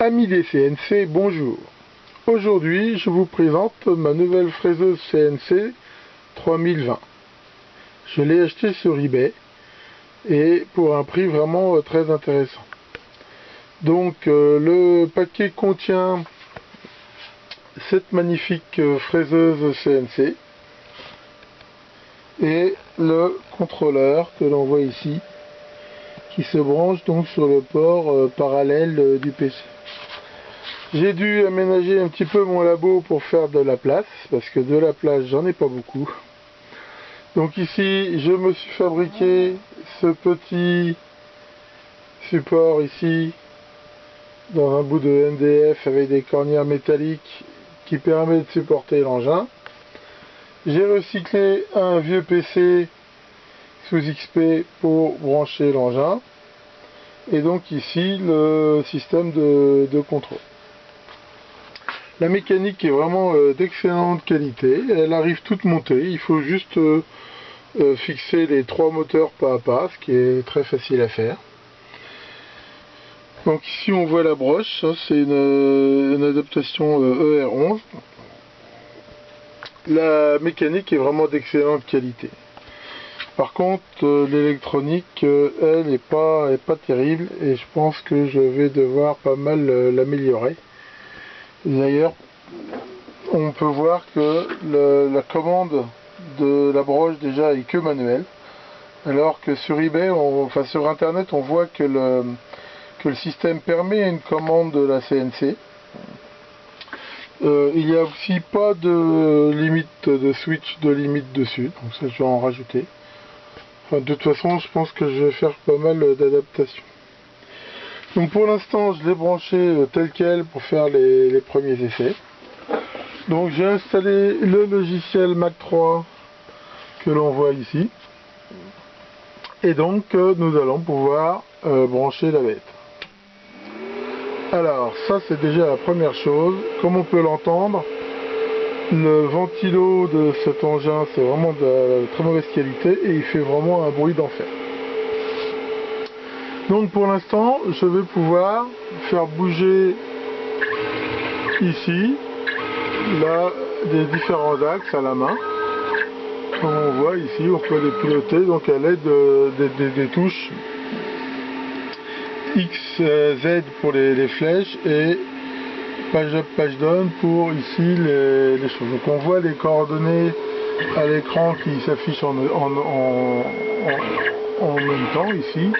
Amis des CNC, bonjour. Aujourd'hui, je vous présente ma nouvelle fraiseuse CNC 3020. Je l'ai achetée sur eBay et pour un prix vraiment très intéressant. Donc le paquet contient cette magnifique fraiseuse CNC et le contrôleur que l'on voit ici qui se branche donc sur le port parallèle du PC. J'ai dû aménager un petit peu mon labo pour faire de la place, parce que de la place j'en ai pas beaucoup. Donc ici je me suis fabriqué ce petit support ici dans un bout de MDF avec des cornières métalliques qui permet de supporter l'engin. J'ai recyclé un vieux PC sous XP pour brancher l'engin et donc ici le système de contrôle. La mécanique est vraiment d'excellente qualité, elle arrive toute montée, il faut juste fixer les 3 moteurs pas à pas, ce qui est très facile à faire. Donc ici on voit la broche, c'est une adaptation ER11. La mécanique est vraiment d'excellente qualité. Par contre l'électronique elle n'est pas terrible et je pense que je vais devoir pas mal l'améliorer. D'ailleurs, on peut voir que la commande de la broche déjà est que manuelle, alors que sur eBay, enfin sur internet, on voit que le système permet une commande de la CNC. Il n'y a aussi pas de limite de switch de limite dessus, donc ça je vais en rajouter. Enfin, de toute façon, je pense que je vais faire pas mal d'adaptations. Donc pour l'instant, je l'ai branché tel quel pour faire les premiers essais. Donc j'ai installé le logiciel Mac 3 que l'on voit ici. Et donc nous allons pouvoir brancher la bête. Alors ça c'est déjà la première chose. Comme on peut l'entendre, le ventilo de cet engin c'est vraiment de très mauvaise qualité et il fait vraiment un bruit d'enfer. Donc pour l'instant je vais pouvoir faire bouger ici là des différents axes à la main. Comme on voit ici, on peut les piloter donc à l'aide des touches X, Z pour les flèches et page up, page down pour ici les choses. Donc on voit les coordonnées à l'écran qui s'affichent en même temps ici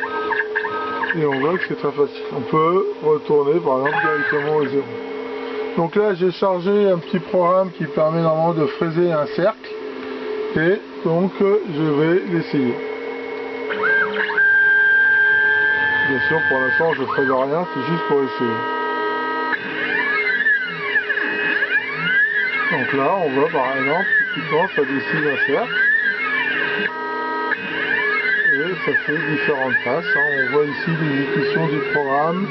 et on voit que c'est très facile. On peut retourner par exemple directement au 0. Donc là j'ai chargé un petit programme qui permet normalement de fraiser un cercle. Et donc je vais l'essayer. Bien sûr pour l'instant je ne ferai rien, c'est juste pour essayer. Donc là on voit par exemple typiquement ça dessine un cercle. Et ça fait différentes passes. On voit ici l'exécution du programme,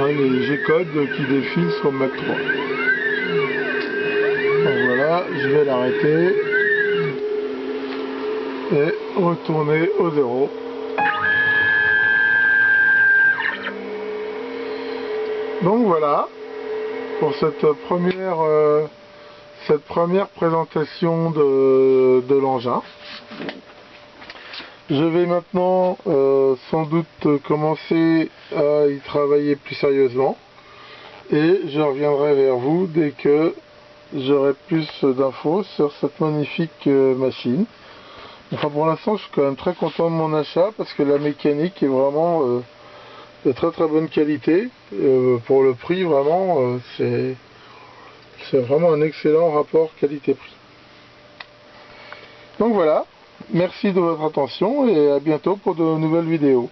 les G-codes qui défilent sur Mac 3. Donc voilà, je vais l'arrêter. Et retourner au 0. Donc voilà pour cette première présentation de l'engin. Je vais maintenant sans doute commencer à y travailler plus sérieusement et je reviendrai vers vous dès que j'aurai plus d'infos sur cette magnifique machine. Enfin pour l'instant je suis quand même très content de mon achat parce que la mécanique est vraiment de très très bonne qualité. Pour le prix vraiment c'est vraiment un excellent rapport qualité-prix. Donc voilà, merci de votre attention et à bientôt pour de nouvelles vidéos.